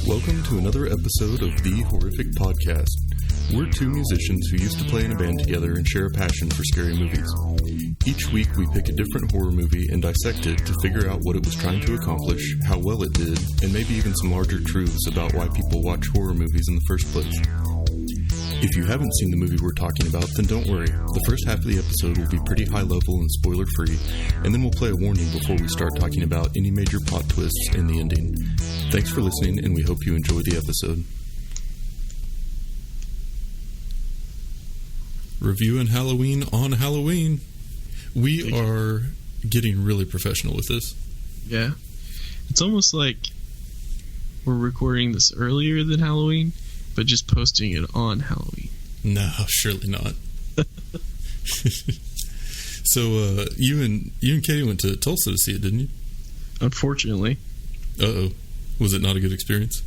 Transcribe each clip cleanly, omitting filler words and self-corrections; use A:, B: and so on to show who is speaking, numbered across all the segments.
A: Welcome to another episode of The Horrific Podcast. We're two musicians who used to play in a band together and share a passion for scary movies. Each week we pick a different horror movie and dissect it to figure out what it was trying to accomplish, how well it did, and maybe even some larger truths about why people watch horror movies in the first place. If you haven't seen the movie we're talking about, then don't worry. The first half of the episode will be pretty high level and spoiler free, and then we'll play a warning before we start talking about any major plot twists in the ending. Thanks for listening, and we hope you enjoy the episode. Reviewing Halloween on Halloween. We are getting really professional with this.
B: Yeah. It's almost like we're recording this earlier than Halloween, but just posting it on Halloween.
A: No, surely not. So, you and Katie went to Tulsa to see it, didn't you?
B: Unfortunately.
A: Uh-oh. Was it not a good experience?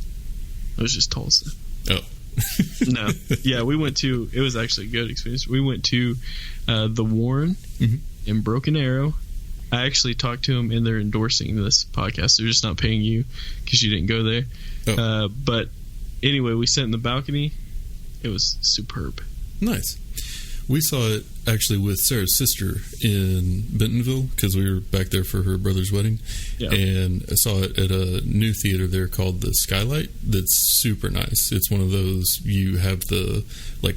B: It was just Tulsa.
A: Oh.
B: No. Yeah, it was actually a good experience. We went to the Warren in Broken Arrow. I actually talked to them, and they're endorsing this podcast. They're just not paying you because you didn't go there. Oh. But anyway, we sat in the balcony. It was superb. Nice.
A: We saw it actually with Sarah's sister in Bentonville because we were back there for her brother's wedding. Yeah. And I saw it at a new theater there called the Skylight that's super nice. It's one of those, you have the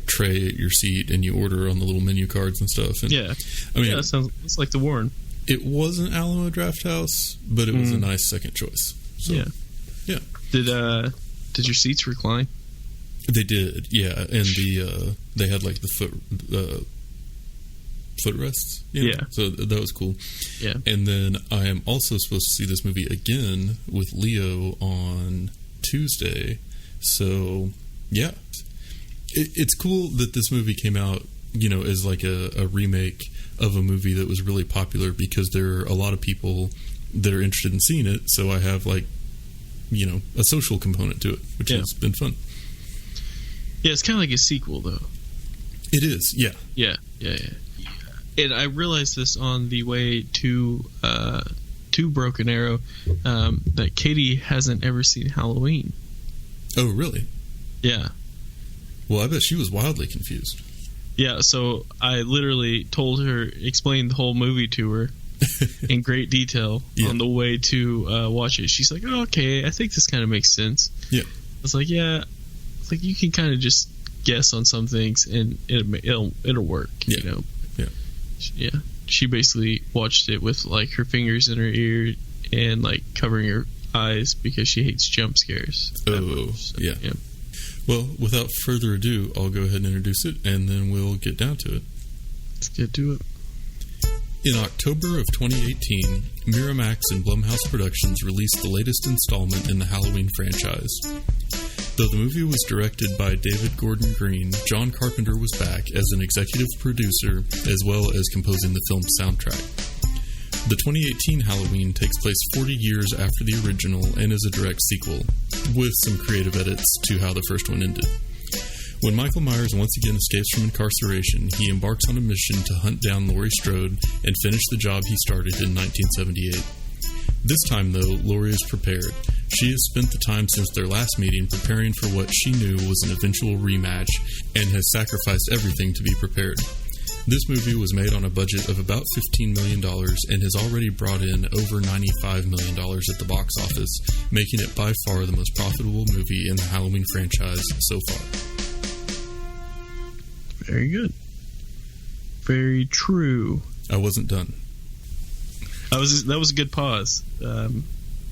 A: tray at your seat and you order on the little menu cards and stuff. And,
B: yeah. I mean, it's like the Warren.
A: It wasn't Alamo Drafthouse, but it was a nice second choice. So, yeah.
B: Did your seats recline?
A: They did, yeah, and they had the footrests. Yeah, so that was cool. Yeah, and then I am also supposed to see this movie again with Leo on Tuesday. So yeah, it's cool that this movie came out, as a remake of a movie that was really popular because there are a lot of people that are interested in seeing it. So I have a social component to it, which has been fun.
B: Yeah, it's kind of like a sequel, though.
A: It is, yeah.
B: Yeah. And I realized this on the way to Broken Arrow, that Katie hasn't ever seen Halloween.
A: Oh, really?
B: Yeah.
A: Well, I bet she was wildly confused.
B: Yeah, so I literally explained the whole movie to her in great detail on the way to watch it. She's like, oh, okay, I think this kind of makes sense. Yeah. I was like, yeah. You can kind of just guess on some things and it'll work, Yeah. Yeah. She basically watched it with her fingers in her ear and covering her eyes because she hates jump scares.
A: Oh, yeah. Well, without further ado, I'll go ahead and introduce it and then we'll get down to it.
B: Let's get to it.
A: In October of 2018, Miramax and Blumhouse Productions released the latest installment in the Halloween franchise. Though the movie was directed by David Gordon Green, John Carpenter was back as an executive producer as well as composing the film's soundtrack. The 2018 Halloween takes place 40 years after the original and is a direct sequel, with some creative edits to how the first one ended. When Michael Myers once again escapes from incarceration, he embarks on a mission to hunt down Laurie Strode and finish the job he started in 1978. This time, though, Laurie is prepared. She has spent the time since their last meeting preparing for what she knew was an eventual rematch and has sacrificed everything to be prepared. This movie was made on a budget of about $15 million and has already brought in over $95 million at the box office, making it by far the most profitable movie in the Halloween franchise so far.
B: Very good. Very true.
A: I wasn't done.
B: That was a good pause.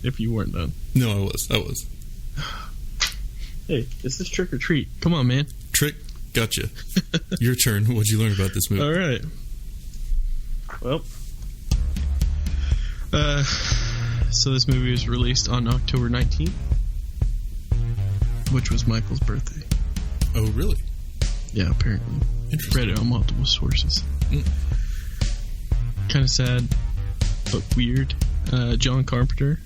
B: If you weren't done.
A: No, I was.
B: Hey, this is trick or treat. Come on, man.
A: Trick. Gotcha. Your turn. What'd you learn about this movie?
B: All right. Well, so this movie was released on October 19th, which was Michael's birthday.
A: Oh, really?
B: Yeah, apparently.
A: Interesting.
B: Read it on multiple sources. Kind of sad, but weird. John Carpenter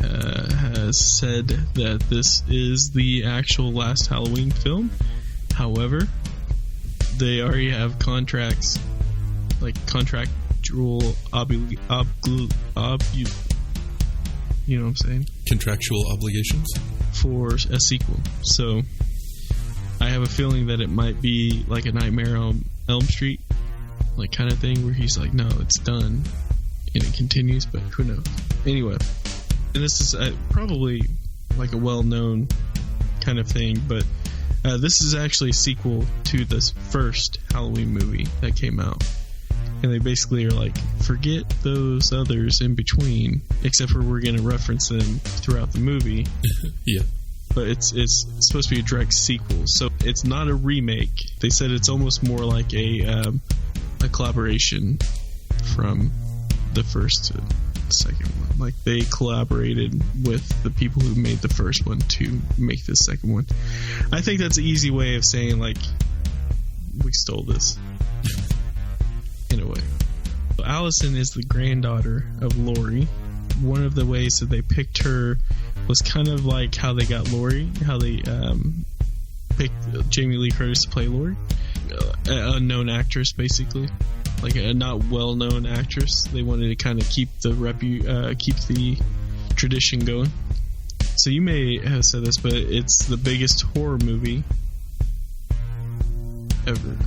B: has said that this is the actual last Halloween film. However, they already have contractual you know what I'm saying?
A: Contractual obligations?
B: for a sequel. So I have a feeling that it might be like a Nightmare on Elm Street, like kind of thing, where he's like, no, it's done, and it continues, but who knows. Anyway, and this is probably like a well-known kind of thing, but this is actually a sequel to this first Halloween movie that came out. And they basically are like, forget those others in between, except for we're going to reference them throughout the movie.
A: Yeah.
B: But it's supposed to be a direct sequel, so it's not a remake. They said it's almost more like a collaboration from the first to the second one. Like, they collaborated with the people who made the first one to make the second one. I think that's an easy way of saying, like, we stole this. In a way. So Allison is the granddaughter of Laurie. One of the ways that they picked her was kind of like how they got Laurie, how they picked Jamie Lee Curtis to play Laurie. An unknown actress, basically. Like a not well-known actress. They wanted to kind of keep the tradition going. So you may have said this, but it's the biggest horror movie ever.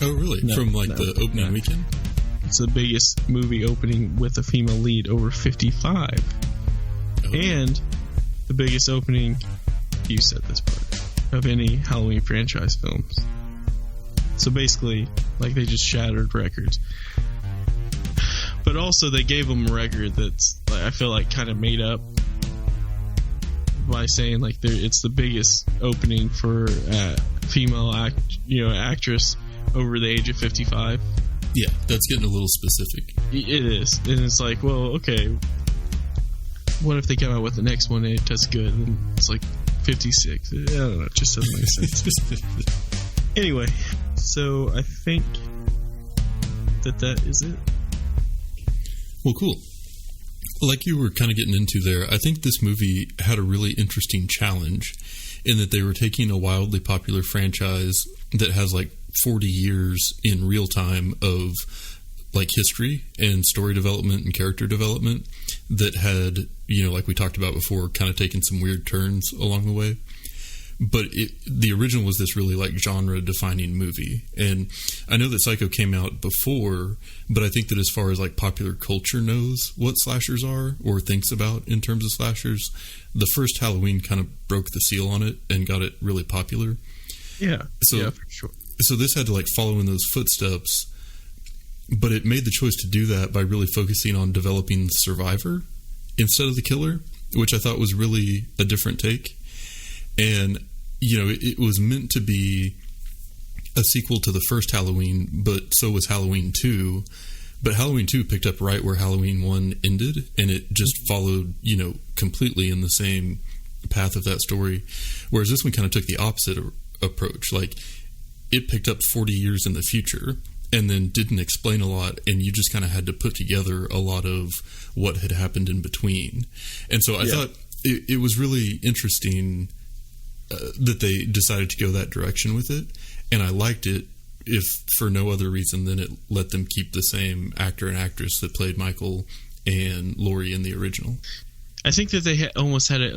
A: Oh, really? From the opening weekend?
B: It's the biggest movie opening with a female lead, over 55. Oh. And the biggest opening, you said this part, of any Halloween franchise films. So basically, like, they just shattered records. But also, they gave them a record that's, like, I feel like, kind of made up by saying, like, it's the biggest opening for female actress over the age of 55.
A: Yeah, that's getting a little specific.
B: It is. And it's like, well, okay, what if they come out with the next one and it does good? And it's like 56. I don't know. It just doesn't make sense. Anyway, so I think that is it.
A: Well, cool. Like you were kind of getting into there, I think this movie had a really interesting challenge in that they were taking a wildly popular franchise that has like 40 years in real time of like history and story development and character development that had, like we talked about before, kind of taken some weird turns along the way. But the original was this really like genre defining movie. And I know that Psycho came out before, but I think that as far as like popular culture knows what slashers are or thinks about in terms of slashers, the first Halloween kind of broke the seal on it and got it really popular.
B: Yeah.
A: So,
B: for sure.
A: So this had to like follow in those footsteps, but it made the choice to do that by really focusing on developing the survivor instead of the killer, which I thought was really a different take. And, it was meant to be a sequel to the first Halloween, but so was Halloween 2. But Halloween 2 picked up right where Halloween 1 ended, and it just followed, completely in the same path of that story. Whereas this one kind of took the opposite approach. Like, it picked up 40 years in the future and then didn't explain a lot, and you just kind of had to put together a lot of what had happened in between. And so I thought it was really interesting that they decided to go that direction with it, and I liked it, if for no other reason than it let them keep the same actor and actress that played Michael and Laurie in the original. I
B: think that they almost had it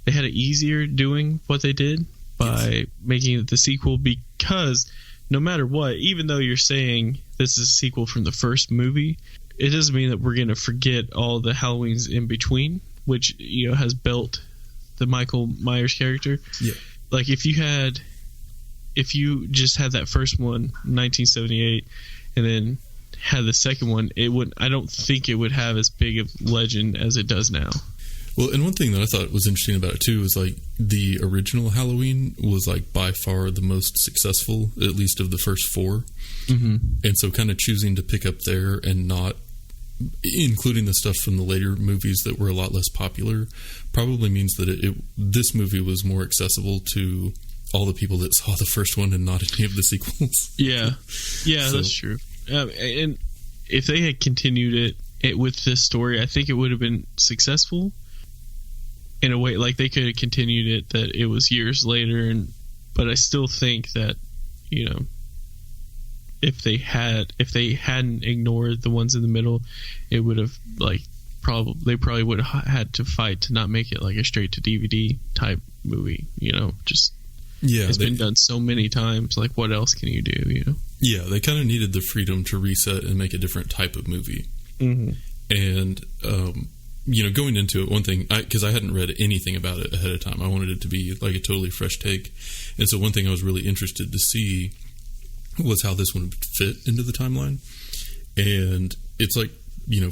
B: they had it easier doing what they did by making it the sequel, because no matter what, even though you're saying this is a sequel from the first movie, it doesn't mean that we're going to forget all the Halloweens in between, which has built the Michael Myers character. Yeah. Like if you just had that first one, 1978, and then had the second one, I don't think it would have as big of legend as it does now.
A: Well, and one thing that I thought was interesting about it too is like the original Halloween was like by far the most successful, at least of the first 4. Mm-hmm. And so kind of choosing to pick up there and not including the stuff from the later movies that were a lot less popular probably means that this movie was more accessible to all the people that saw the first one and not any of the sequels.
B: Yeah, so. That's true. And if they had continued it with this story, I think it would have been successful in a way. Like they could have continued it that it was years later, but I still think that if they hadn't ignored the ones in the middle, it would have probably would have had to fight to not make it like a straight to DVD type movie. Just it's been done so many times. Like, what else can you do?
A: Yeah, they kind of needed the freedom to reset and make a different type of movie.
B: Mm-hmm.
A: And going into it, one thing, because I hadn't read anything about it ahead of time, I wanted it to be like a totally fresh take. And so one thing I was really interested to see was how this one would fit into the timeline. And it's like,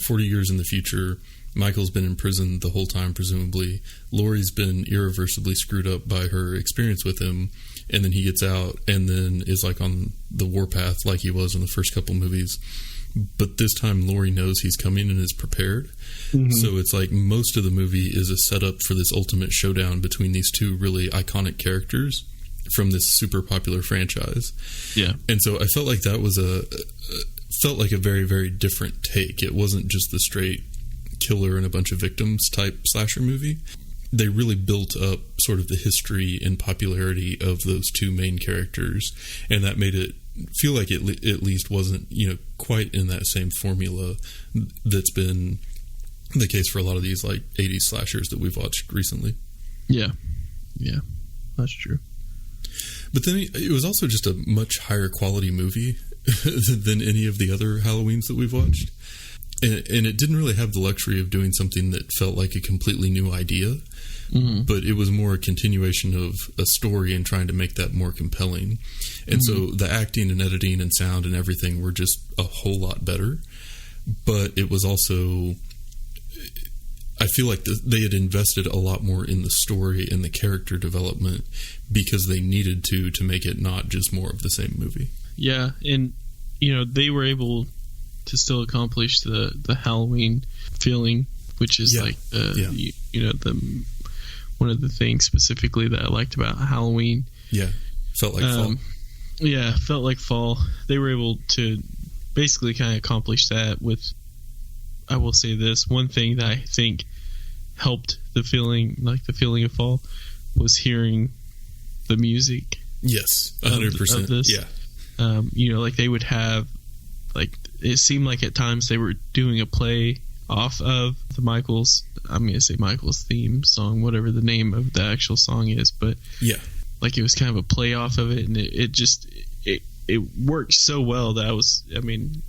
A: 40 years in the future, Michael's been in prison the whole time, presumably. Laurie's been irreversibly screwed up by her experience with him. And then he gets out and then is like on the warpath like he was in the first couple movies. But this time Laurie knows he's coming and is prepared. Mm-hmm. So it's like most of the movie is a setup for this ultimate showdown between these two really iconic characters from this super popular franchise.
B: Yeah.
A: And so I felt like that was felt like a very, very different take. It wasn't just the straight killer and a bunch of victims type slasher movie. They really built up sort of the history and popularity of those two main characters, and that made it feel like it at least wasn't, quite in that same formula that's been the case for a lot of these like 80s slashers that we've watched recently.
B: Yeah, that's true.
A: But then it was also just a much higher quality movie than any of the other Halloweens that we've watched. And it didn't really have the luxury of doing something that felt like a completely new idea, but it was more a continuation of a story and trying to make that more compelling. And so the acting and editing and sound and everything were just a whole lot better. But it was also, I feel like they had invested a lot more in the story and the character development because they needed to make it not just more of the same movie. Yeah,
B: and, they were able to still accomplish the Halloween feeling, which is the one of the things specifically that I liked about Halloween.
A: Yeah, felt like fall.
B: Yeah, felt like fall. They were able to basically kind of accomplish that with, I will say this, one thing that I think helped the feeling of fall was hearing the music.
A: Yes, 100%.
B: Of this.
A: Yeah.
B: Like they would have, like, it seemed like at times they were doing a play off of the Michael's, I'm going to say Michael's theme song, whatever the name of the actual song is, but
A: yeah,
B: like it was kind of a play off of it, and it worked so well that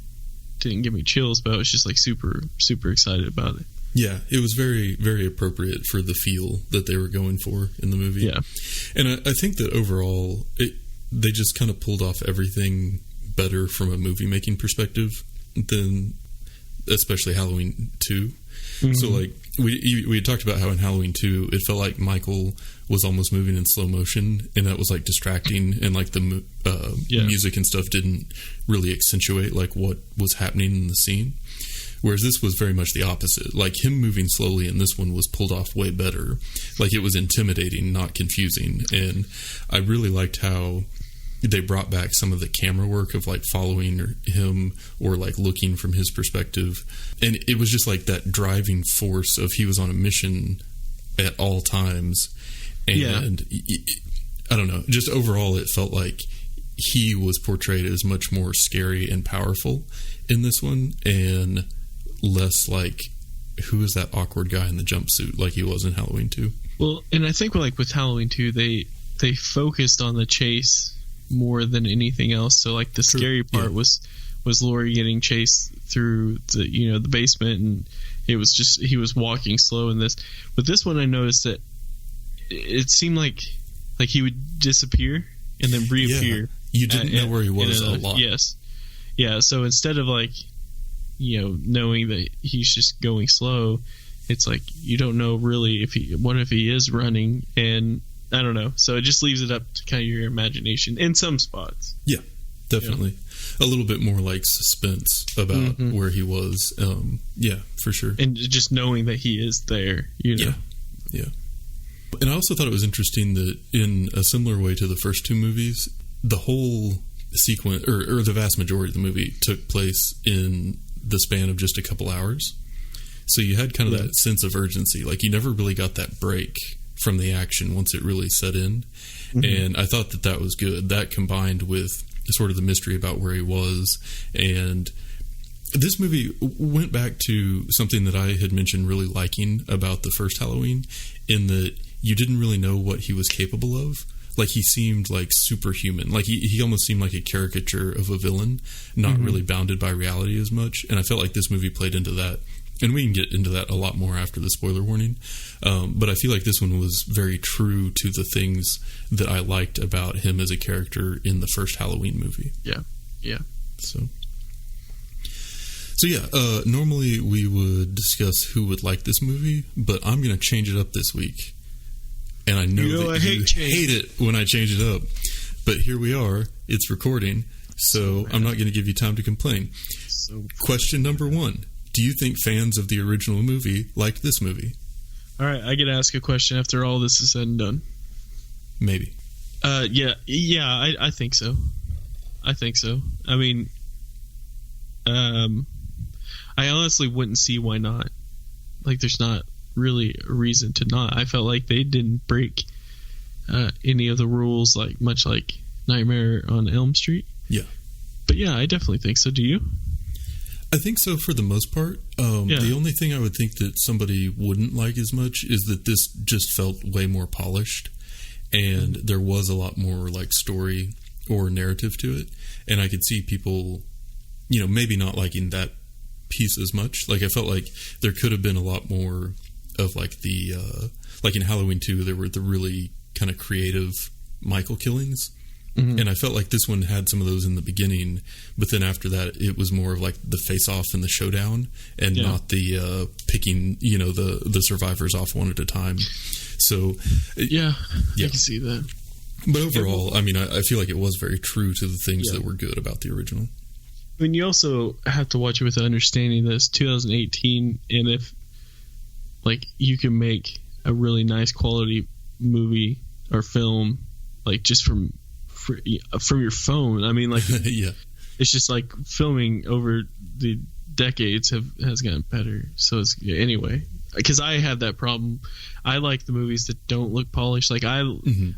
B: didn't give me chills, but I was just like super, super excited about it.
A: Yeah, it was very, very appropriate for the feel that they were going for in the movie.
B: Yeah.
A: And I think that overall, they just kind of pulled off everything better from a movie-making perspective than especially Halloween 2. Mm-hmm. So, like, we had talked about how in Halloween 2, it felt like Michael was almost moving in slow motion, and that was, like, distracting, and, like, the music and stuff didn't really accentuate, like, what was happening in the scene. Whereas this was very much the opposite. Like, him moving slowly in this one was pulled off way better. Like, it was intimidating, not confusing. And I really liked how they brought back some of the camera work of, like, following him or, like, looking from his perspective. And it was just, like, that driving force of he was on a mission at all times. And I don't know. Just overall, it felt like he was portrayed as much more scary and powerful in this one, and less like, who is that awkward guy in the jumpsuit like he was in Halloween 2.
B: Well, and I think like with Halloween 2, they focused on the chase more than anything else. So like the scary part was Laurie getting chased through the basement, and it was just he was walking slow in this. With this one, I noticed that it seemed like he would disappear and then reappear.
A: You didn't know where he was a lot.
B: Yes. Yeah, so instead of like, knowing that he's just going slow, it's like you don't know really if he is running, and I don't know. So it just leaves it up to kind of your imagination in some spots.
A: Yeah, definitely. A little bit more like suspense about where he was. Yeah, for sure.
B: And just knowing that he is there,
A: Yeah. And I also thought it was interesting that in a similar way to the first two movies, the whole sequence, or the vast majority of the movie, took place in the span of just a couple hours. So you had kind of that sense of urgency. Like, you never really got that break from the action once it really set in. And I thought that was good. That combined with sort of the mystery about where he was, and this movie went back to something that I had mentioned really liking about the first Halloween, in that you didn't really know what he was capable of. Like, he seemed like superhuman. Like, he almost seemed like a caricature of a villain, not really bounded by reality as much. And I felt like this movie played into that. And we can get into that a lot more after the spoiler warning. But I feel like this one was very true to the things that I liked about him as a character in the first Halloween movie.
B: Yeah. Yeah.
A: So yeah, normally we would discuss who would like this movie, but I'm going to change it up this week. And I know that you hate it when I change it up. But here we are. It's recording, so I'm not going to give you time to complain. Question number 1. Do you think fans of the original movie liked this movie?
B: All right, I get to ask a question after all this is said and done.
A: Maybe.
B: Yeah, I think so. I think so. I mean, I honestly wouldn't see why not. Like, there's not really a reason to not. I felt like they didn't break any of the rules, like much like Nightmare on Elm Street.
A: Yeah.
B: But yeah, I definitely think so. Do you?
A: I think so for the most part. The only thing I would think that somebody wouldn't like as much is that this just felt way more polished, and there was a lot more like story or narrative to it. And I could see people, maybe not liking that piece as much. Like, I felt like there could have been a lot more of like the like in Halloween 2, there were the really kind of creative Michael killings. And I felt like this one had some of those in the beginning, but then after that, it was more of like the face-off and the showdown, and not the picking, the survivors off one at a time. So,
B: I can see that.
A: But overall, I mean, I feel like it was very true to the things that were good about the original.
B: I mean, you also have to watch it with the understanding that it's 2018, and if like you can make a really nice quality movie or film, like just from your phone. I mean, like, it's just like filming over the decades has gotten better. So it's anyway, because I have that problem. I like the movies that don't look polished. Like I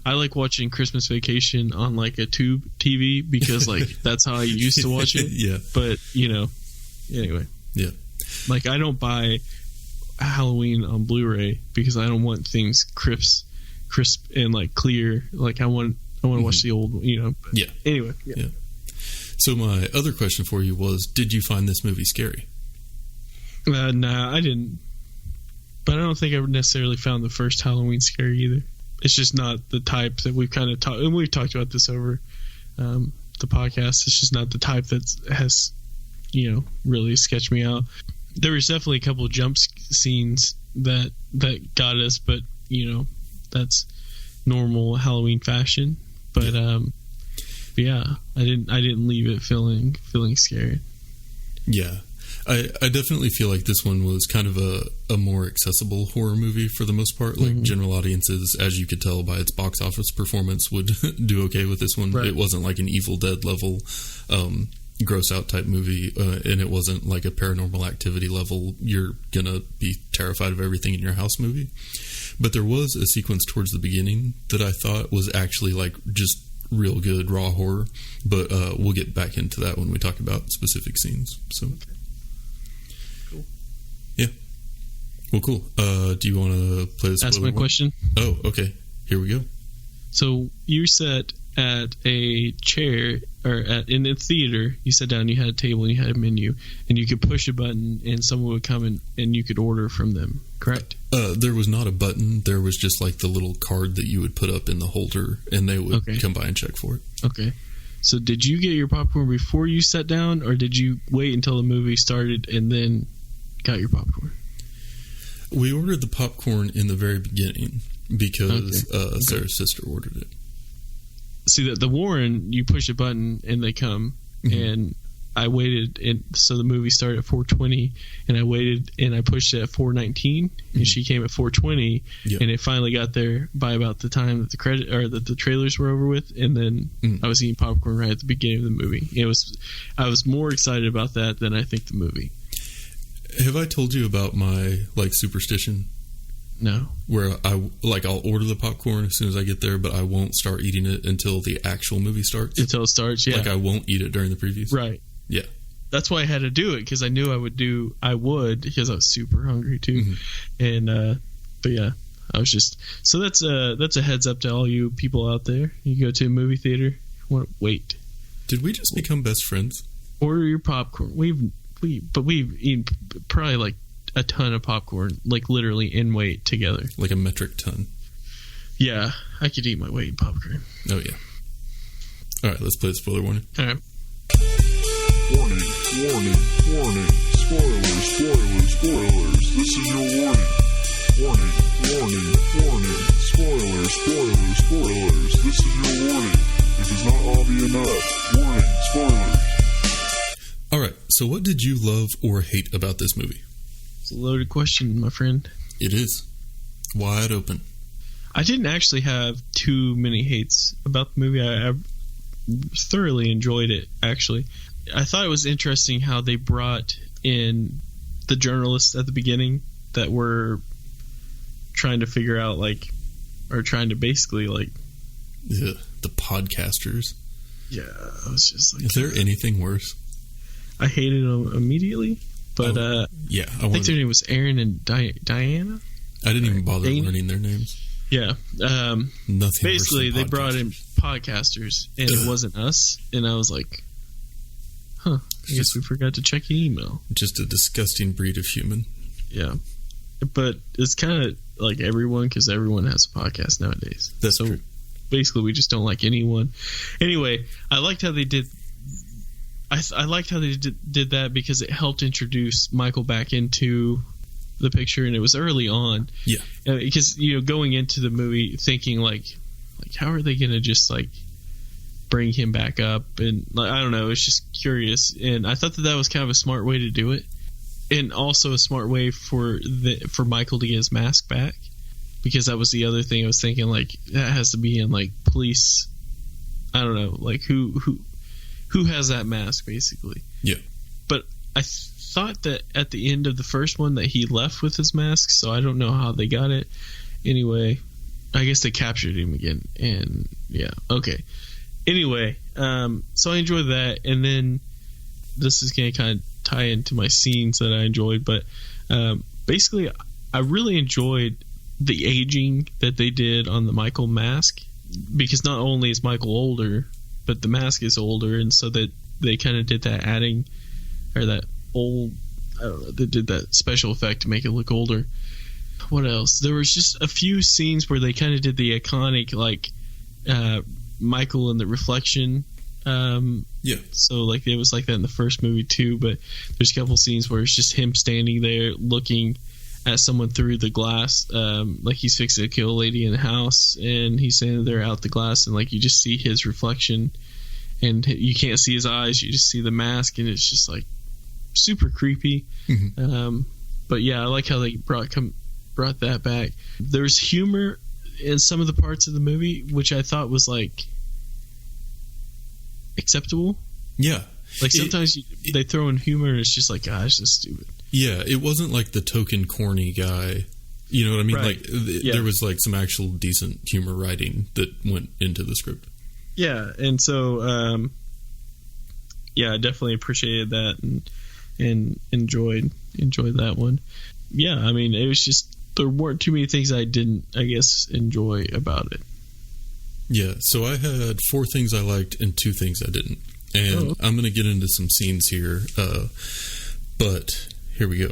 B: like watching Christmas Vacation on like a tube TV because like that's how I used to watch it.
A: Yeah.
B: But anyway. Yeah. Like, I don't buy Halloween on Blu-ray because I don't want things crisp and like clear. Like, I want to watch the old, But anyway. Yeah.
A: So my other question for you was, did you find this movie scary?
B: Nah, I didn't. But I don't think I necessarily found the first Halloween scary either. It's just not the type that we've kind of talked, and we've talked about this over the podcast. It's just not the type that has, really sketched me out. There was definitely a couple of jump scenes that got us, but that's normal Halloween fashion. But yeah, I didn't leave it feeling scared.
A: Yeah. I definitely feel like this one was kind of a more accessible horror movie for the most part. Like, general audiences, as you could tell by its box office performance, would do okay with this one. Right. It wasn't like an Evil Dead level gross out type movie, and it wasn't like a Paranormal Activity level you're gonna be terrified of everything in your house movie. But there was a sequence towards the beginning that I thought was actually like just real good raw horror, but we'll get back into that when we talk about specific scenes. So
B: cool.
A: Yeah. Well, cool. Do you want to play this?
B: Ask my question.
A: Oh, okay. Here we go.
B: So you sat at a chair, or in a theater, you sat down, you had a table, and you had a menu, and you could push a button, and someone would come and you could order from them, correct?
A: There was not a button. There was just like the little card that you would put up in the holder, and they would come by and check for it.
B: Okay. So did you get your popcorn before you sat down, or did you wait until the movie started and then got your popcorn?
A: We ordered the popcorn in the very beginning because Sarah's sister ordered it.
B: See, the Warren, you push a button and they come, and I waited, and so the movie started at 4:20, and I waited and I pushed it at 4:19, and she came at 4:20, and it finally got there by about the time that the trailers were over with, and then I was eating popcorn right at the beginning of the movie. I was more excited about that than I think the movie.
A: Have I told you about my like superstition?
B: No.
A: Where I'll order the popcorn as soon as I get there, but I won't start eating it until the actual movie starts.
B: Until it starts, yeah.
A: Like, I won't eat it during the previews.
B: Right.
A: Yeah.
B: that's why I had to do it, because I knew I would because I was super hungry too. And but yeah, I was just, so that's a heads up to all you people out there. You go to a movie theater, wait.
A: Did we just become best friends?
B: Order your popcorn. We've eaten probably like a ton of popcorn, like literally in weight together,
A: like a metric ton.
B: Yeah, I could eat my weight in popcorn.
A: Oh yeah. All right, let's play the spoiler warning.
B: All right.
C: Warning, warning, warning. Spoilers, spoilers, spoilers. This is your warning. Warning, warning, warning. Spoilers, spoilers, spoilers. This is your warning. If it's not obvious enough. Warning, spoilers.
A: All right, so what did you love or hate about this movie?
B: It's a loaded question, my friend.
A: It is. Wide open.
B: I didn't actually have too many hates about the movie. I thoroughly enjoyed it, actually. I thought it was interesting how they brought in the journalists at the beginning that were trying to figure out, like, or trying to basically, like...
A: Yeah, the podcasters.
B: Yeah, I was just like...
A: Is there anything worse?
B: I hated them immediately, but
A: yeah,
B: I think their name was Aaron and Diana?
A: I didn't even bother learning their names.
B: Yeah.
A: Nothing.
B: Basically, they brought in podcasters, and it wasn't us. And I was like, "Huh? I guess we forgot to check the email."
A: Just a disgusting breed of human.
B: Yeah, but it's kind of like everyone, because everyone has a podcast nowadays.
A: That's true.
B: Basically, we just don't like anyone. Anyway, I liked how they did. I liked how they did that because it helped introduce Michael back into the picture, and it was early on.
A: Yeah,
B: because going into the movie thinking like how are they gonna just like bring him back up, and like, I don't know, it's just curious, and I thought that was kind of a smart way to do it, and also a smart way for Michael to get his mask back, because that was the other thing I was thinking, like that has to be in like police. I don't know, like who has that mask basically.
A: Yeah,
B: but I thought that at the end of the first one that he left with his mask, so I don't know how they got it. Anyway, I guess they captured him again, and yeah, okay. Anyway, so I enjoyed that, and then this is going to kind of tie into my scenes that I enjoyed, but basically I really enjoyed the aging that they did on the Michael mask, because not only is Michael older, but the mask is older, and so that they kind of did that adding, or that old, I don't know, they did that special effect to make it look older. What else? There was just a few scenes where they kind of did the iconic, like, Michael in the reflection.
A: Yeah.
B: So, like, it was like that in the first movie, too, but there's a couple scenes where it's just him standing there looking at someone through the glass, like he's fixing to kill a lady in the house, and he's standing there out the glass, and, like, you just see his reflection, and you can't see his eyes, you just see the mask, and it's just, like, super creepy. But yeah, I like how they brought that back. There's humor in some of the parts of the movie, which I thought was like acceptable.
A: Yeah,
B: like sometimes they throw in humor and it's just like, gosh, it's just stupid.
A: Yeah, it wasn't like the token corny guy. You know what I mean?
B: Right.
A: Like there was like some actual decent humor writing that went into the script. Yeah,
B: and so yeah, I definitely appreciated that and enjoyed that one. Yeah, I mean, it was just, there weren't too many things I didn't, I guess, enjoy about it.
A: Yeah, so I had 4 things I liked and 2 things I didn't. And I'm going to get into some scenes here, but here we go.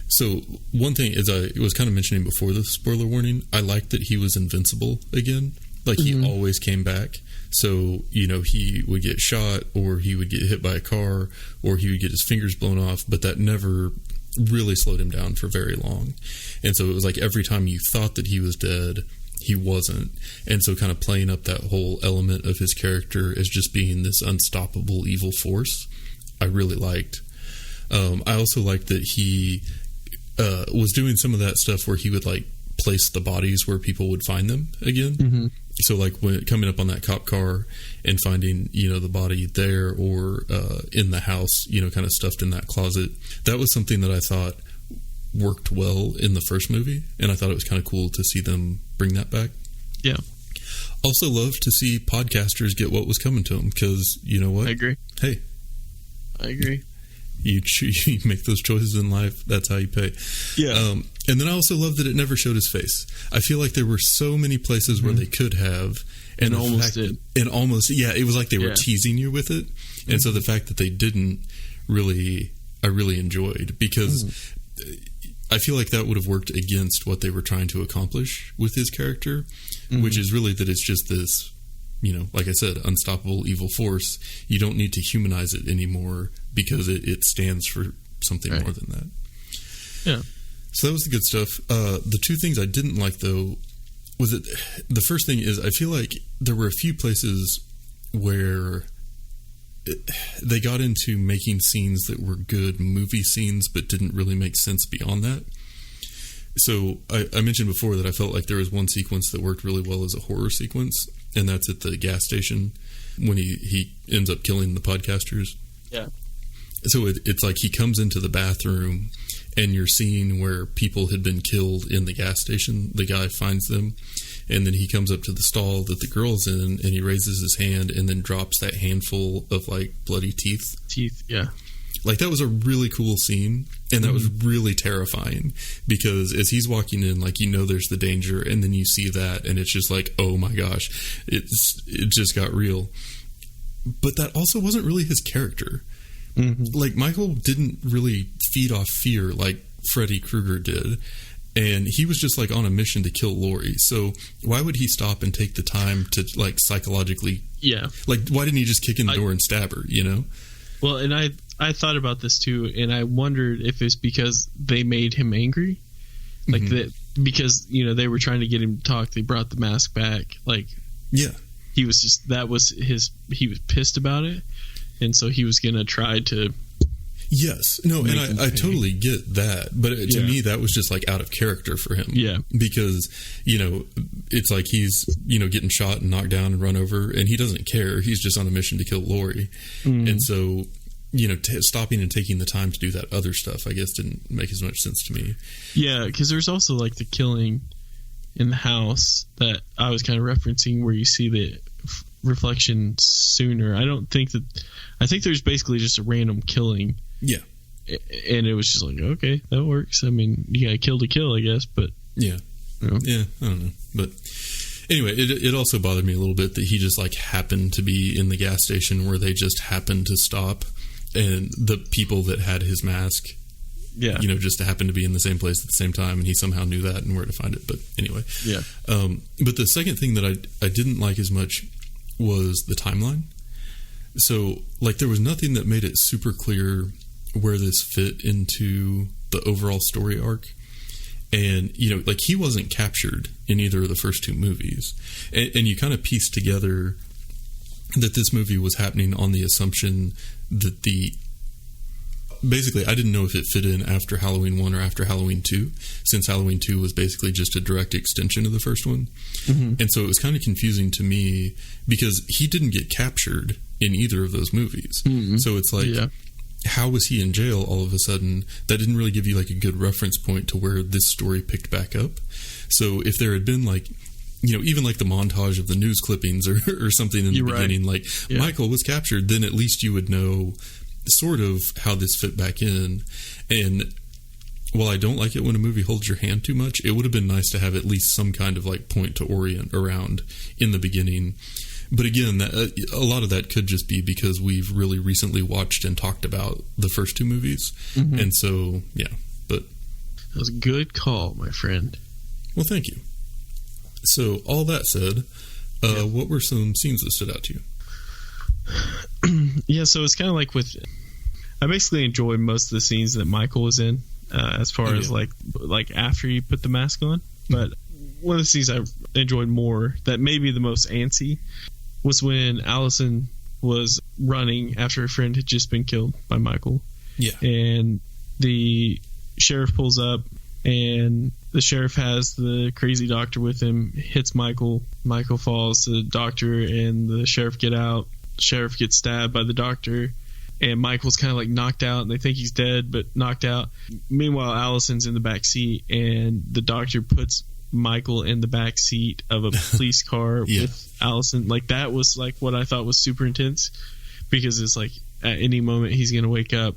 A: So one thing, as I was kind of mentioning before the spoiler warning, I liked that he was invincible again. Like, he always came back. So, you know, he would get shot, or he would get hit by a car, or he would get his fingers blown off, but that never really slowed him down for very long. And so it was like every time you thought that he was dead, he wasn't. And so kind of playing up that whole element of his character as just being this unstoppable evil force, I really liked. I also liked that he was doing some of that stuff where he would like place the bodies where people would find them again. So like when coming up on that cop car and finding, you know, the body there, or in the house, you know, kind of stuffed in that closet. That was something that I thought worked well in the first movie, and I thought it was kind of cool to see them bring that back. Yeah. Also love to see podcasters get what was coming to them, because you know what?
B: I agree.
A: Hey.
B: I agree.
A: You make those choices in life. That's how you pay.
B: Yeah.
A: And then I also love that it never showed his face. I feel like there were so many places where they could have, and
B: almost did.
A: And almost, yeah, it was like they were teasing you with it. And so the fact that they didn't I really enjoyed, because I feel like that would have worked against what they were trying to accomplish with his character, which is really that it's just this, like I said, unstoppable evil force. You don't need to humanize it anymore because it stands for something more than that.
B: Yeah.
A: So that was the good stuff. The two things I didn't like, though, was that the first thing is I feel like there were a few places where they got into making scenes that were good movie scenes but didn't really make sense beyond that. So I mentioned before that I felt like there was one sequence that worked really well as a horror sequence, and that's at the gas station when he ends up killing the podcasters.
B: Yeah.
A: So it's like he comes into the bathroom and you're seeing where people had been killed in the gas station. The guy finds them, and then he comes up to the stall that the girl's in, and he raises his hand and then drops that handful of like bloody teeth.
B: Yeah.
A: Like, that was a really cool scene, and that was really terrifying, because as he's walking in, like, there's the danger, and then you see that, and it's just like, oh my gosh, it just got real. But that also wasn't really his character. Like, Michael didn't really feed off fear like Freddy Krueger did, and he was just like on a mission to kill Laurie. So why would he stop and take the time to like psychologically? Yeah. Like, why didn't he just kick in the door and stab her?
B: Well, and I thought about this too, and I wondered if it's because they made him angry, like that, because they were trying to get him to talk. They brought the mask back. Like, yeah, he was just he was pissed about it, and so he was gonna try to.
A: Yes. No, and I totally get that. But to me, that was just like out of character for him. Yeah. Because, it's like he's, getting shot and knocked down and run over, and he doesn't care. He's just on a mission to kill Laurie. And so, stopping and taking the time to do that other stuff, I guess, didn't make as much sense to me.
B: Yeah, because there's also like the killing in the house that I was kind of referencing, where you see the reflection sooner. I think there's basically just a random killing. Yeah. And it was just like, okay, that works. I mean, you got to kill to kill, I guess, but... Yeah.
A: Yeah, I don't know. But anyway, it also bothered me a little bit that he just, like, happened to be in the gas station where they just happened to stop, and the people that had his mask, just happened to be in the same place at the same time, and he somehow knew that and where to find it. But anyway. Yeah. But the second thing that I didn't like as much was the timeline. So, like, there was nothing that made it super clear where this fit into the overall story arc. And, like, he wasn't captured in either of the first two movies. And you kind of piece together that this movie was happening on the assumption that basically, I didn't know if it fit in after Halloween 1 or after Halloween 2, since Halloween 2 was basically just a direct extension of the first one. And so it was kind of confusing to me, because he didn't get captured in either of those movies. So it's like, how was he in jail all of a sudden? That didn't really give you like a good reference point to where this story picked back up. So if there had been like, even like the montage of the news clippings or something in the beginning, like Michael was captured, then at least you would know sort of how this fit back in. And while I don't like it when a movie holds your hand too much, it would have been nice to have at least some kind of like point to orient around in the beginning. But again, a lot of that could just be because we've really recently watched and talked about the first two movies. And so, yeah. But
B: that was a good call, my friend.
A: Well, thank you. So, all that said, what were some scenes that stood out to you?
B: Yeah, so it's kind of like with... I basically enjoyed most of the scenes that Michael was in, as far as like after he put the mask on. But one of the scenes I enjoyed more, that may be the most antsy, was when Allison was running after her friend had just been killed by Michael. Yeah. And the sheriff pulls up, and the sheriff has the crazy doctor with him, hits Michael. Michael falls to the doctor, and the sheriff get out. Sheriff gets stabbed by the doctor, and Michael's kind of like knocked out, and they think he's dead, but knocked out. Meanwhile, Allison's in the back seat, and the doctor puts Michael in the back seat of a police car with Allison. Like, that was like what I thought was super intense, because it's like at any moment he's going to wake up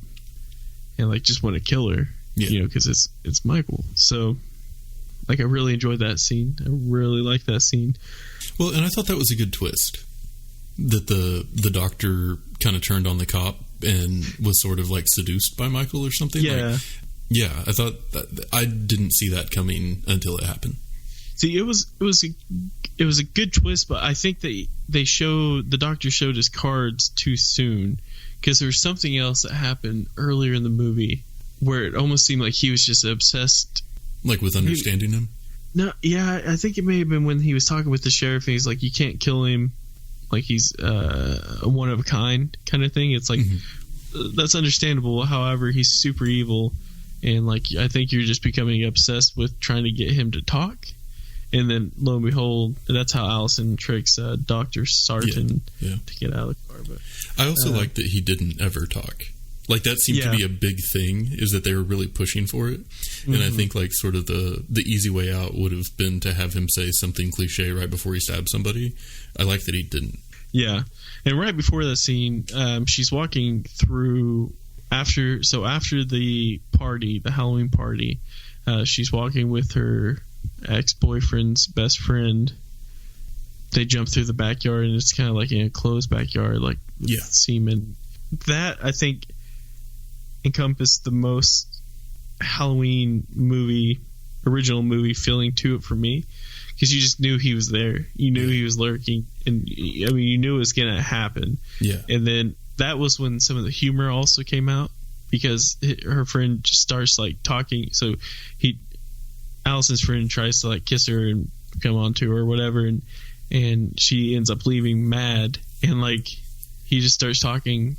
B: and like just want to kill her, because it's Michael. So like I really enjoyed that scene. I really liked that scene.
A: Well, and I thought that was a good twist, that the doctor kind of turned on the cop and was sort of like seduced by Michael or something.
B: Yeah.
A: I thought that I didn't see that coming until it happened.
B: See, it was a good twist, but I think the doctor showed his cards too soon, because there was something else that happened earlier in the movie where it almost seemed like he was just obsessed,
A: like with understanding him.
B: No, yeah, I think it may have been when he was talking with the sheriff and he's like, you can't kill him, like he's a one of a kind of thing. It's like, that's understandable. However, he's super evil, and like I think you're just becoming obsessed with trying to get him to talk. And then, lo and behold, that's how Allison tricks Dr. Sarton to get out of the car. But
A: I also like that he didn't ever talk. Like, that seemed to be a big thing, is that they were really pushing for it. And I think, like, sort of the easy way out would have been to have him say something cliche right before he stabbed somebody. I like that he didn't.
B: Yeah. And right before that scene, she's walking through after the party, the Halloween party, she's walking with her ex-boyfriend's best friend. They jump through the backyard, and it's kind of like in a closed backyard, like semen. That, I think, encompassed the most Halloween original movie feeling to it for me, because you just knew he was there. You knew he was lurking, and I mean, you knew it was going to happen. Yeah. And then that was when some of the humor also came out, because her friend just starts like talking. So Allison's friend tries to like kiss her and come on to her or whatever, and she ends up leaving mad, and like he just starts talking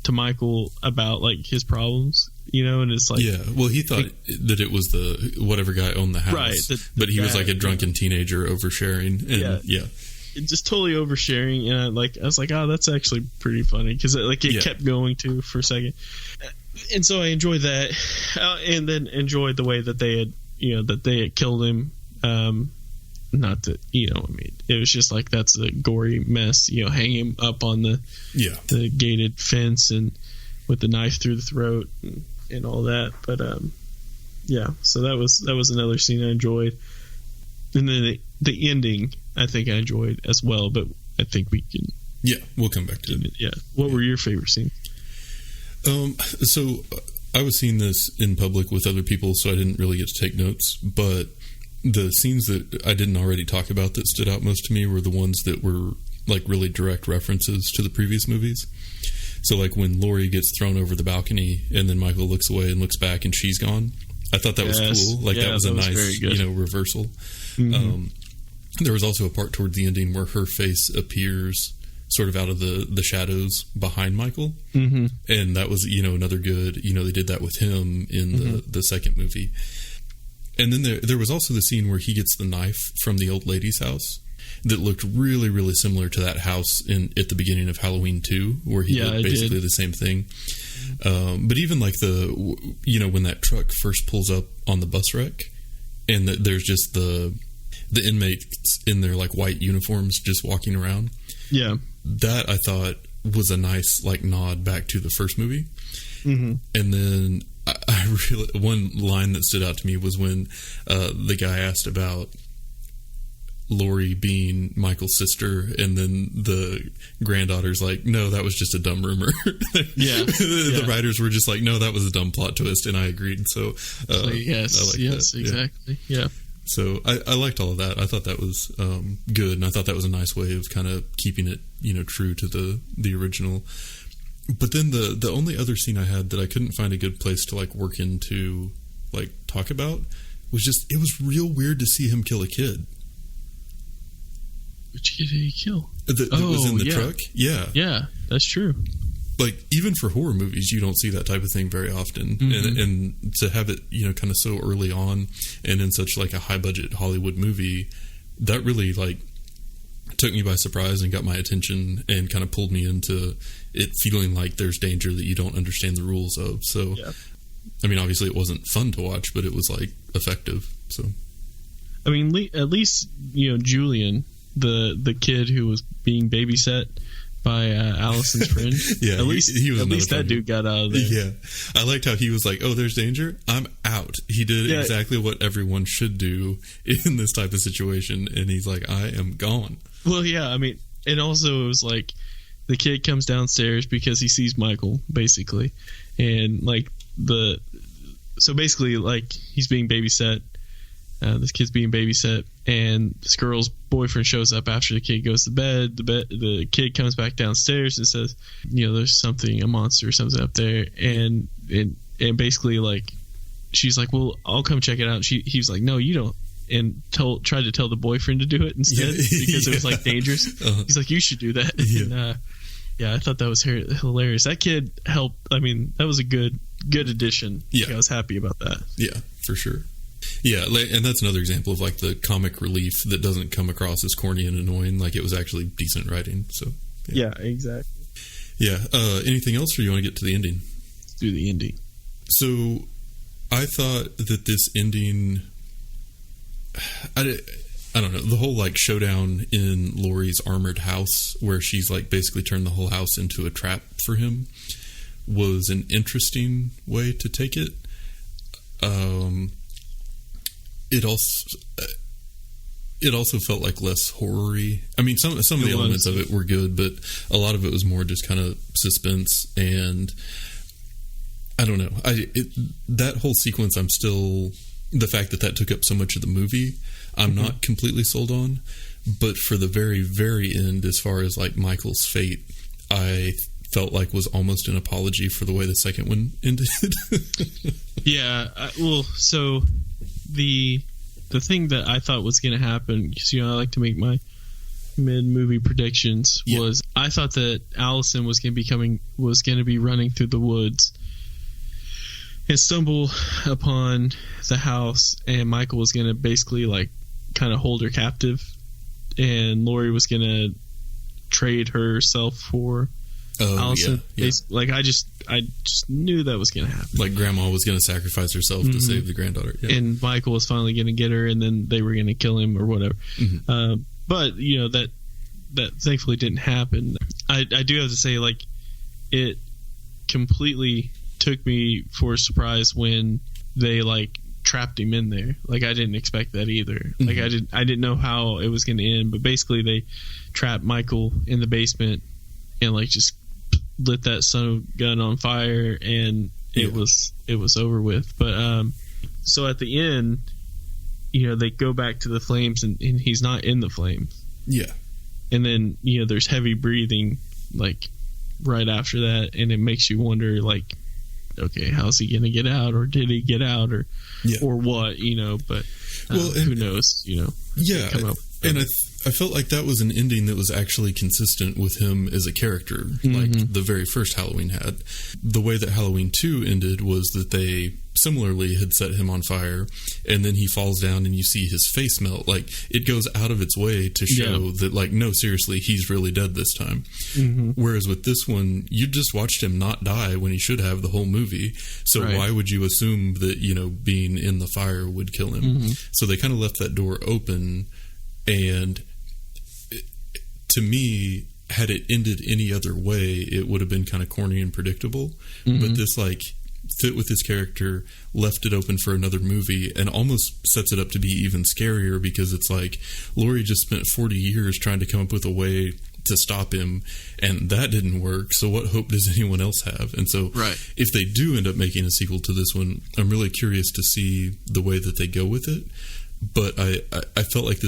B: to Michael about like his problems, and it's like,
A: well, he thought that it was the whatever guy owned the house, right? But he was like a drunken teenager oversharing, and
B: it just totally oversharing, and I was like, oh, that's actually pretty funny, because it kept going to for a second, and so I enjoyed that, and then enjoyed the way that they had killed him. Not that, I mean, it was just like, that's a gory mess, hang him up on the gated fence and with the knife through the throat and all that. But so that was another scene I enjoyed. And then the ending, I think I enjoyed as well, but I think we can.
A: Yeah, we'll come back to it.
B: Yeah. What were your favorite scenes?
A: So I was seeing this in public with other people, so I didn't really get to take notes, but the scenes that I didn't already talk about that stood out most to me were the ones that were like really direct references to the previous movies. So like when Laurie gets thrown over the balcony and then Michael looks away and looks back and she's gone. I thought that was cool. Like that was a nice, reversal. Mm-hmm. There was also a part toward the ending where her face appears sort of out of the shadows behind Michael. Mm-hmm. And that was, another good, they did that with him in the second movie. And then there was also the scene where he gets the knife from the old lady's house that looked really, really similar to that house at the beginning of Halloween 2, where he did basically the same thing. But even like when that truck first pulls up on the bus wreck, and there's just the inmates in their like white uniforms just walking around. Yeah, that I thought was a nice like nod back to the first movie. Mm-hmm. And then I really, one line that stood out to me was when the guy asked about Laurie being Michael's sister, and then the granddaughter's like, no, that was just a dumb rumor. The writers were just like, no, that was a dumb plot twist, and I agreed. So
B: yes, that. Exactly. Yeah.
A: So I liked all of that. I thought that was good, and I thought that was a nice way of kind of keeping it, true to the original. But then the only other scene I had that I couldn't find a good place to like work into, like talk about, was just, it was real weird to see him kill a kid.
B: Which kid did he kill?
A: That was in the truck? Yeah.
B: Yeah, that's true.
A: Like, even for horror movies, you don't see that type of thing very often. Mm-hmm. And to have it, kind of so early on and in such like a high budget Hollywood movie, that really like took me by surprise and got my attention and kind of pulled me into it feeling like there's danger that you don't understand the rules of. So, I mean, obviously it wasn't fun to watch, but it was like effective. So,
B: I mean, at least, Julian, the kid who was being babysat Allison's friend.
A: Yeah,
B: at least that dude got out of there.
A: Yeah, I liked how he was like, "Oh, there's danger. I'm out." He did exactly what everyone should do in this type of situation, and he's like, "I am gone."
B: Well, yeah, I mean, and also it was like the kid comes downstairs because he sees Michael, basically, and like so basically like he's being babysat. This kid's being babysat, and this girl's boyfriend shows up after the kid goes to bed. The kid comes back downstairs and says, there's a monster or something up there, and basically like she's like, well, I'll come check it out. He was like, no, you don't, and tried to tell the boyfriend to do it instead because it was like dangerous. He's like, you should do that. And, I thought that was hilarious. That kid helped. I mean, that was a good addition. I was happy about that.
A: Yeah, for sure. Yeah, and that's another example of like the comic relief that doesn't come across as corny and annoying. Like it was actually decent writing. So
B: yeah, exactly.
A: Yeah. Anything else, or you want to get to the ending?
B: Let's do the ending.
A: So I thought that this ending, I don't know, the whole like showdown in Laurie's armored house where she's like basically turned the whole house into a trap for him was an interesting way to take it. It also felt like less horror-y. I mean, some of the elements of it were good, but a lot of it was more just kind of suspense, and I don't know. That whole sequence, I'm still, the fact that took up so much of the movie, I'm not completely sold on. But for the very, very end, as far as like Michael's fate, I felt like was almost an apology for the way the second one ended.
B: Yeah, so the thing that I thought was going to happen, because I like to make my mid-movie predictions, was I thought that Allison was going to be running through the woods and stumble upon the house, and Michael was going to basically like kind of hold her captive, and Laurie was going to trade herself for Allison.
A: Yeah.
B: Like I just knew that was going to happen. Like
A: grandma was going to sacrifice herself to save the granddaughter,
B: and Michael was finally going to get her, and then they were going to kill him or whatever. But that thankfully didn't happen. I do have to say, like, it completely took me for a surprise when they like trapped him in there. Like I didn't expect that either. Like I didn't know how it was going to end. But basically, they trapped Michael in the basement and like just lit that son of a gun on fire, and it was over with. But so at the end, they go back to the flames, and he's not in the flames.
A: Yeah.
B: And then there's heavy breathing like right after that, and it makes you wonder, like, okay, how's he gonna get out, or did he get out, or what? But who knows?
A: Yeah. And I felt like that was an ending that was actually consistent with him as a character, like the very first Halloween had. The way that Halloween 2 ended was that they similarly had set him on fire, and then he falls down and you see his face melt. Like, it goes out of its way to show that, like, no, seriously, he's really dead this time. Whereas with this one, you just watched him not die when he should have the whole movie. So why would you assume that, being in the fire would kill him? So they kind of left that door open, and to me, had it ended any other way, it would have been kind of corny and predictable. But this, like, fit with his character, left it open for another movie, and almost sets it up to be even scarier, because it's like Laurie just spent 40 years trying to come up with a way to stop him, and that didn't work. So what hope does anyone else have? And so if they do end up making a sequel to this one, I'm really curious to see the way that they go with it. But I felt like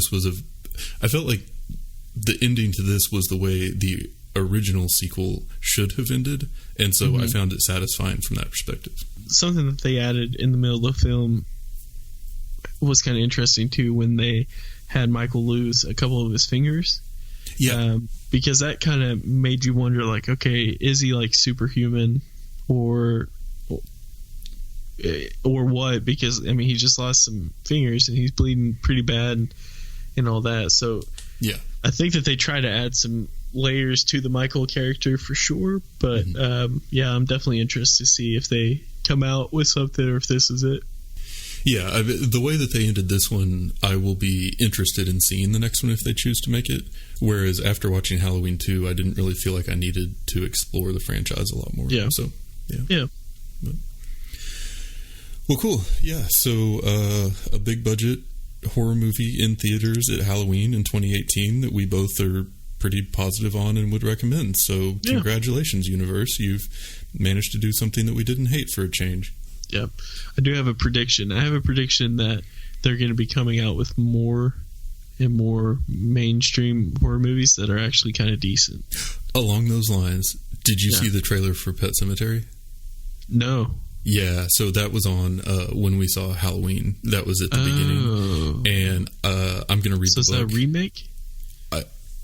A: I felt like the ending to this was the way the original sequel should have ended, and so I found it satisfying from that perspective. Something
B: that they added in the middle of the film was kind of interesting too, when they had Michael lose a couple of his fingers. Because that kind of made you wonder, like, okay, is he like superhuman or what? Because I mean, he just lost some fingers and he's bleeding pretty bad and all that. So I think that they try to add some layers to the Michael character for sure, but I'm definitely interested to see if they come out with something or if this is it.
A: Yeah, the way that they ended this one, I will be interested in seeing the next one if they choose to make it. Whereas after watching Halloween 2, I didn't really feel like I needed to explore the franchise a lot more.
B: Yeah.
A: So, yeah.
B: Yeah.
A: But, well, cool. Yeah, so a big budget horror movie in theaters at Halloween in 2018 that we both are pretty positive on and would recommend. So congratulations, universe. You've managed to do something that we didn't hate for a change.
B: Yep. I do have a prediction. I have a prediction that they're going to be coming out with more and more mainstream horror movies that are actually kind of decent.
A: Along those lines, did you see the trailer for Pet Sematary?
B: No.
A: Yeah, so that was on when we saw Halloween. That was at the beginning. And I'm going to read the book. So is that
B: a remake?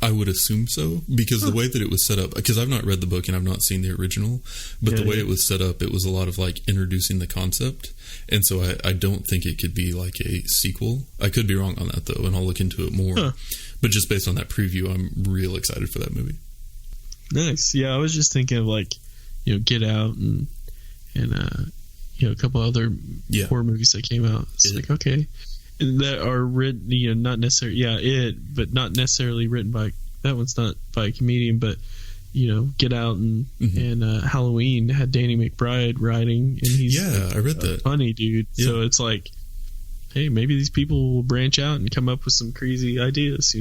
A: I would assume so, because the way that it was set up, because I've not read the book and I've not seen the original, but the way it was set up, it was a lot of like introducing the concept. And so I don't think it could be like a sequel. I could be wrong on that though, and I'll look into it more. Huh. But just based on that preview, I'm real excited for that movie.
B: Nice. Yeah, I was just thinking of like, Get Out and a couple other horror movies that came out. It's like, okay. That are written, not necessarily, but not necessarily written by, that one's not by a comedian, but, Get Out and Halloween had Danny McBride writing, and he's
A: I read that.
B: Funny dude. Yeah. So it's like, hey, maybe these people will branch out and come up with some crazy ideas,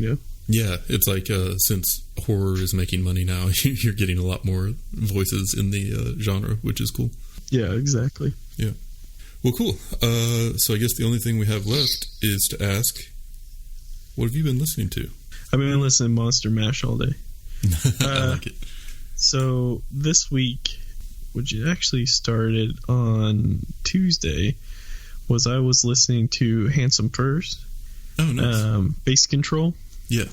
A: Yeah, it's like since horror is making money now, you're getting a lot more voices in the genre, which is cool.
B: Yeah, exactly.
A: Yeah. Well, cool. So I guess the only thing we have left is to ask, what have you been listening to?
B: I've been listening to Monster Mash all day.
A: I like it.
B: So this week, which actually started on Tuesday, I was listening to Handsome Furs.
A: Oh, nice.
B: Bass Control.
A: Yeah.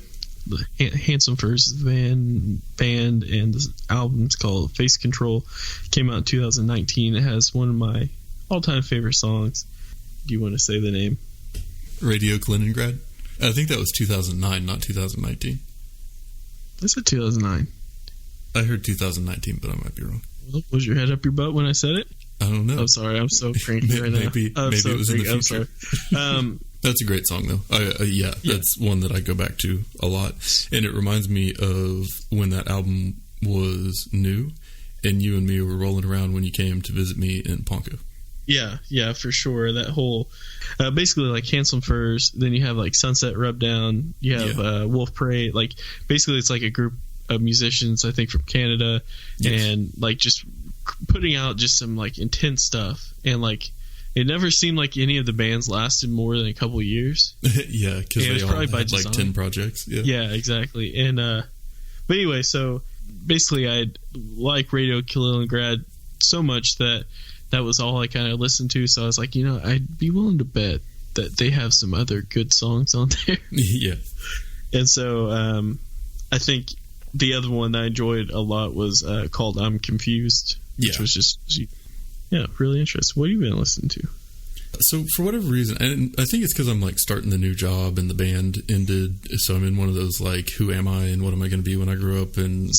B: The Handsome Furs band, and the album's called Face Control. Came out in 2019. It has one of my all-time favorite songs. Do you want to say the name?
A: Radio Kaliningrad? I think that was 2009, not 2019.
B: I said 2009.
A: I heard 2019, but I might be wrong.
B: Was your head up your butt when I said it?
A: I don't know.
B: I'm sorry. I'm so cranky right now.
A: Maybe it was in the future. I'm sorry. That's a great song, though. That's one that I go back to a lot. And it reminds me of when that album was new, and you and me were rolling around when you came to visit me in Ponca.
B: Yeah, for sure. That whole, basically like Handsome Furs, then you have like Sunset Rubdown, you have Wolf Prey, like basically it's like a group of musicians, I think from Canada, and like just putting out just some like intense stuff, and like it never seemed like any of the bands lasted more than a couple of years.
A: Yeah, because they all had like 10 projects.
B: Yeah, exactly. And but anyway, so basically I like Radio Kaliningrad so much that was all I kind of listened to. So I was like, I'd be willing to bet that they have some other good songs on there.
A: Yeah.
B: And so I think the other one I enjoyed a lot was called I'm Confused, which was just, really interesting. What have you been listening to?
A: So for whatever reason, and I think it's because I'm like starting the new job and the band ended, so I'm in one of those like, who am I and what am I going to be when I grow up? And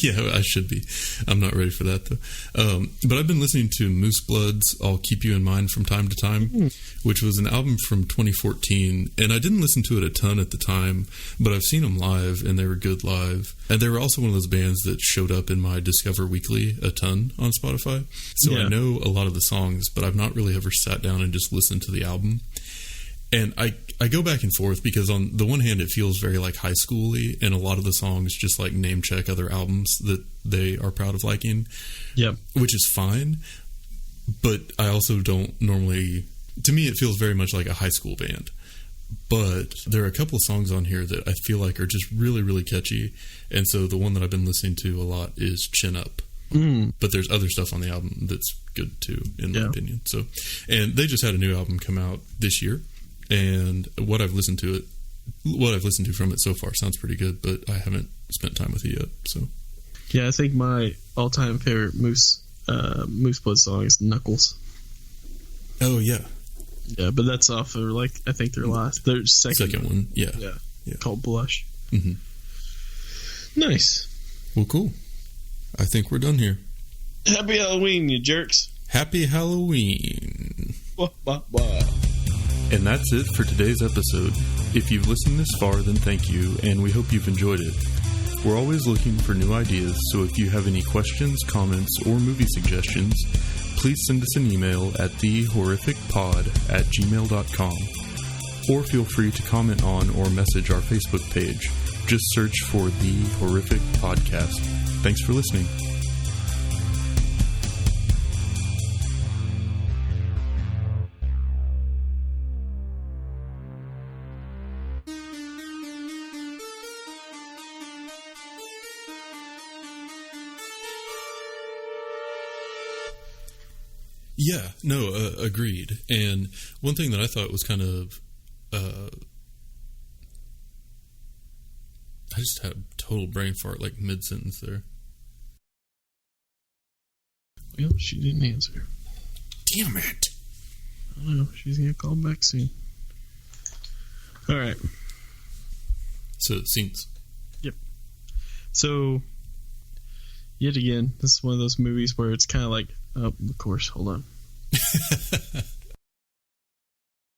A: yeah, I should be. I'm not ready for that though. But I've been listening to Moose Blood's "I'll Keep You in Mind" from time to time, which was an album from 2014, and I didn't listen to it a ton at the time, but I've seen them live and they were good live. And they were also one of those bands that showed up in my Discover Weekly a ton on Spotify. So I know a lot of the songs, but I've not really ever sat down and just listened to the album. And I go back and forth because on the one hand, it feels very like high school-y, and a lot of the songs just like name check other albums that they are proud of liking.
B: Yep.
A: Which is fine. But I also don't normally, to me, it feels very much like a high school band. But there are a couple of songs on here that I feel like are just really, really catchy. And so the one that I've been listening to a lot is Chin Up. But there's other stuff on the album that's good too, in my opinion. So, and they just had a new album come out this year, and what I've listened to from it so far sounds pretty good, but I haven't spent time with it yet. So,
B: yeah, I think my all-time favorite Moose Blood song is Knuckles.
A: Oh yeah.
B: Yeah, but that's off of I think their second one.
A: Yeah,
B: called Blush.
A: Mm-hmm.
B: Nice.
A: Well, cool. I think we're done here.
B: Happy Halloween, you jerks.
A: Happy Halloween. And that's it for today's episode. If you've listened this far, then thank you, and we hope you've enjoyed it. We're always looking for new ideas, so if you have any questions, comments, or movie suggestions, please send us an email at thehorrificpod@gmail.com, or feel free to comment on or message our Facebook page. Just search for The Horrific Podcast. Thanks for listening. Yeah, no, agreed. And one thing that I thought was kind of, I just had a total brain fart, like mid-sentence there.
B: Well, she didn't answer.
A: Damn it.
B: I don't know. She's going to call back soon. All right.
A: So, scenes.
B: Yep. So, yet again, this is one of those movies where it's kind of like, oh, of course, hold on.